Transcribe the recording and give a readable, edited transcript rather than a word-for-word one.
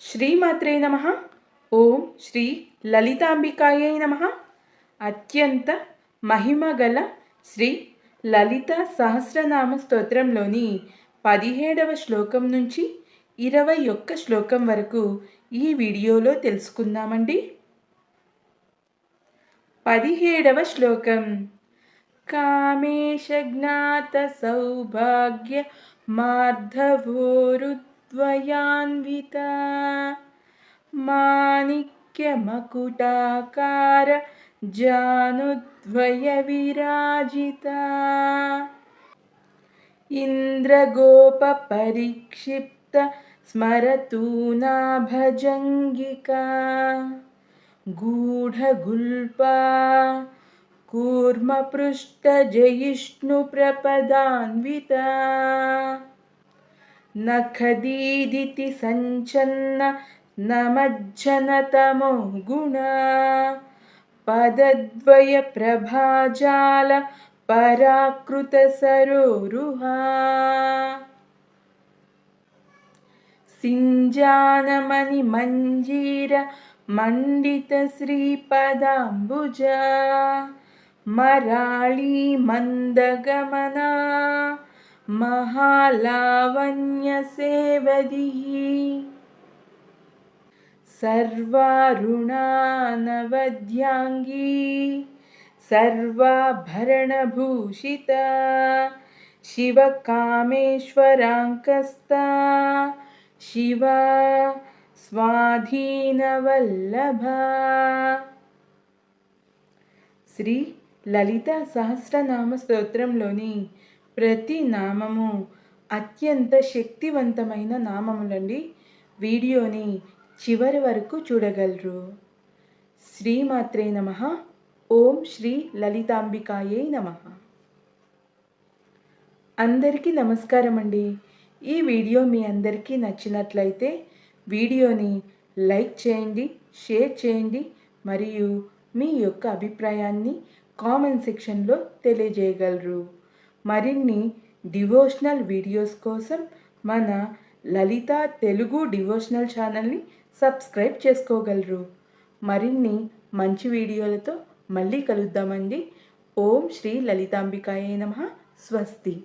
శ్రీమాత్రే నమః. ఓం శ్రీ లలితాంబికాయై నమః. అత్యంత మహిమగల శ్రీ లలిత సహస్రనామ స్తోత్రంలోని 17వ శ్లోకం నుంచి 21 శ్లోకం వరకు ఈ వీడియోలో తెలుసుకుందామండి. 17వ శ్లోకం. కామేశ జ్ఞాత సౌభాగ్య మార్ధవోరుద్వయాన్విత మాణిక్య మకుటాకార జానుద్వయ విరాజిత ఇంద్రగోప పరిక్షిప్త స్మరతూనా భజంగికా గూఢగుల్పా కూర్మపృష్టజయిష్ణుప్రపదాన్వితా నఖదీదితి సంచన్న నమజ్జనతమో గుణా పదద్వయ ప్రభాజాల పరాకృత సరోరుహా సింజానమణి మంజీర మండిత శ్రీపదాంబుజా మరాళీ మందగమనా మహాలావణ్య సేవదిహి సర్వారుణానవద్యాంగీ సర్వాభరణభూషిత శివకామేశ్వరాంకస్తా శివ స్వాధీనవల్లభ. శ్రీ లలిత సహస్రనామ స్తోత్రంలోని ప్రతి నామము అత్యంత శక్తివంతమైన నామములండి. వీడియోని చివరి వరకు చూడగలరు. శ్రీమాత్రే నమః. ఓం శ్రీ లలితాంబికాయై నమః. అందరికీ నమస్కారం అండి. ఈ వీడియో మీ అందరికీ నచ్చినట్లయితే వీడియోని లైక్ చేయండి, షేర్ చేయండి మరియు మీ యొక్క అభిప్రాయాన్ని కామెంట్ సెక్షన్లో తెలియజేయగలరు. మరిన్ని డివోషనల్ వీడియోస్ కోసం మన లలిత తెలుగు డివోషనల్ ఛానల్ని సబ్స్క్రైబ్ చేసుకోగలరు. మరిన్ని మంచి వీడియోలతో మళ్ళీ కలుద్దామండి. ఓం శ్రీ లలితాంబికాయై నమః. స్వస్తి.